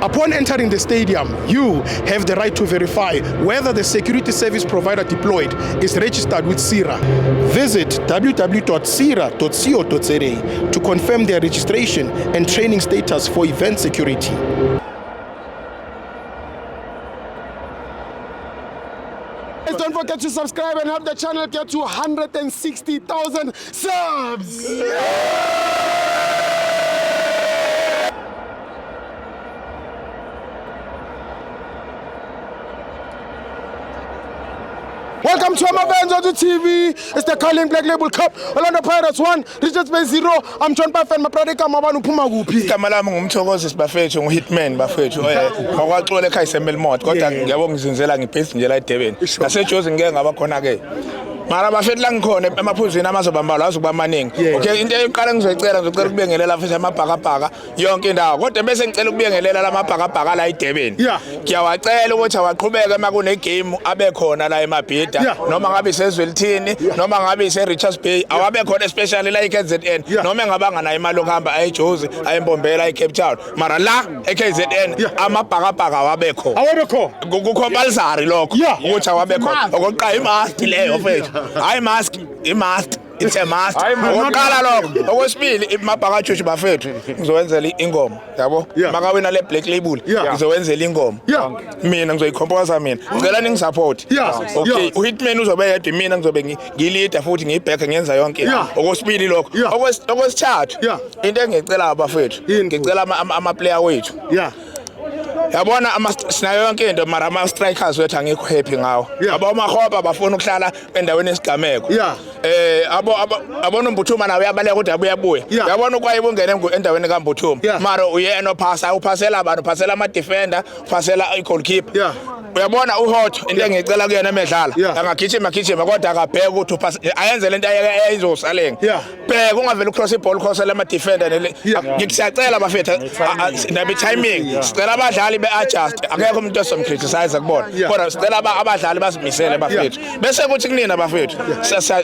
Upon entering the stadium, you have the right to verify whether the security service provider deployed is registered with SIRA. Visit www.sira.co.za to confirm their registration and training status for event security. Don't forget to subscribe and help the channel get to 160,000 subs! Welcome to Amavenzo TV. It's the Carling Black Label Cup. Orlando Pirates 1, Richards Bay 0. I'm John Buffett. My brother Kamabanu Pumaguphi. Igama lami ngumthokozisi bafethu nguHitman bafethu. Ngakwaxola ekhaya esemelmot kodwa ngiyabonga ngizinzela ngibhesi nje la eDurban. Nasejozi ngeke ngaba khona ke. Mara bafethu la ngikhona emaphuzini amazobambala azokuba maningi. Okay, into eqala ngizocela ukubengelela futhi amabhakabhaka yonke indawo. Kodwa bese ngicela ukubengelela lamabhakabhaka la eDurban. Ngiyawacela ukuthi awaqhubeke makune game abe khona la eMabhida noma ngabe isezwelithini noma ngabe ise-Richards Bay awabe khona especially la eKZN noma ngabanga nayo imali yokuhamba ayeJozi ayembombela eCape Town. Mara la eKZN amabhakabhaka awabe khona. Awabe khona. Kucompulsory lokho ukuthi awabe khona. Okokuqala imask leyo mfethu. Hayi mask, imask, it's a mask. Oqala lokho. Okwesibili imabhaka Josh bafethu ngizowenzela ingoma, yabo? Makawina le Black Label ngizowenzela ingoma. Mina ngizoyikhompoza mina. Ngicela ningisupport. Okay, uHitman uzobe yedwa mina ngizobe ngilider futhi ngiback ngenza yonke. Okwesibili lokho. Okwesithathu into engicela abafethu, ngicela ama player wethu. Yabona sinayo yonke into mara ama strikers wethu angekho happy ngawo. Abamahoba bafuna ukuhlala endaweni esigameko. Abona uMbuthuma nawe uyabaleka ukuthi abuya. Yabona ukwaye bungene endaweni kaMbuthuma. Mara uyena ophasa uphasela abantu, uphasela ama defender, uphasela i goalkeeper. Uyabona uHot into engicela kuyena emedlala angagijima kodwa akabheka ukuthi ayenze lento ayizosalenga. Bheka ungavela ucross iball crossela ama defender ngisiyacela bafethu nabe timing sicela abadlali be-adjust akekho umuntu osomcriticize kubona kodwa sicela abadlali basimisele bafethu bese kuthi kunina bafethu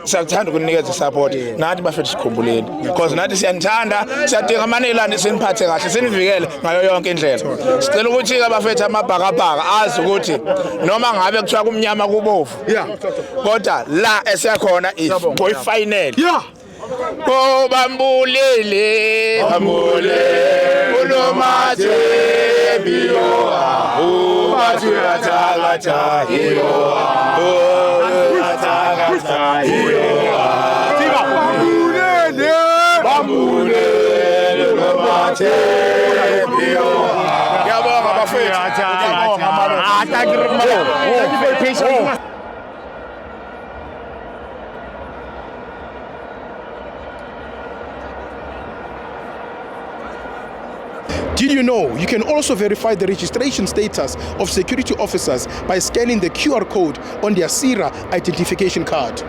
siyathanda ukunikeza support nathi bafethu sikhumbuleni because nathi siyanithanda siyadinga amanelani siniphathe kahle sinivikele ngayo yonke indlela sicela ukuthi bafethu amabhakabhaka azi ukuthi noma ngabe kuthiwa kumnyama kubovu kodwa la esiyakhona boy final Oh bambulele unomathe biyo bathu athagatha hiyo athagatha hiyo bambulele unomathe biyo yabonga bafethu thank you for your patience. Did you know you can also verify the registration status of security officers by scanning the QR code on their SIRA identification card?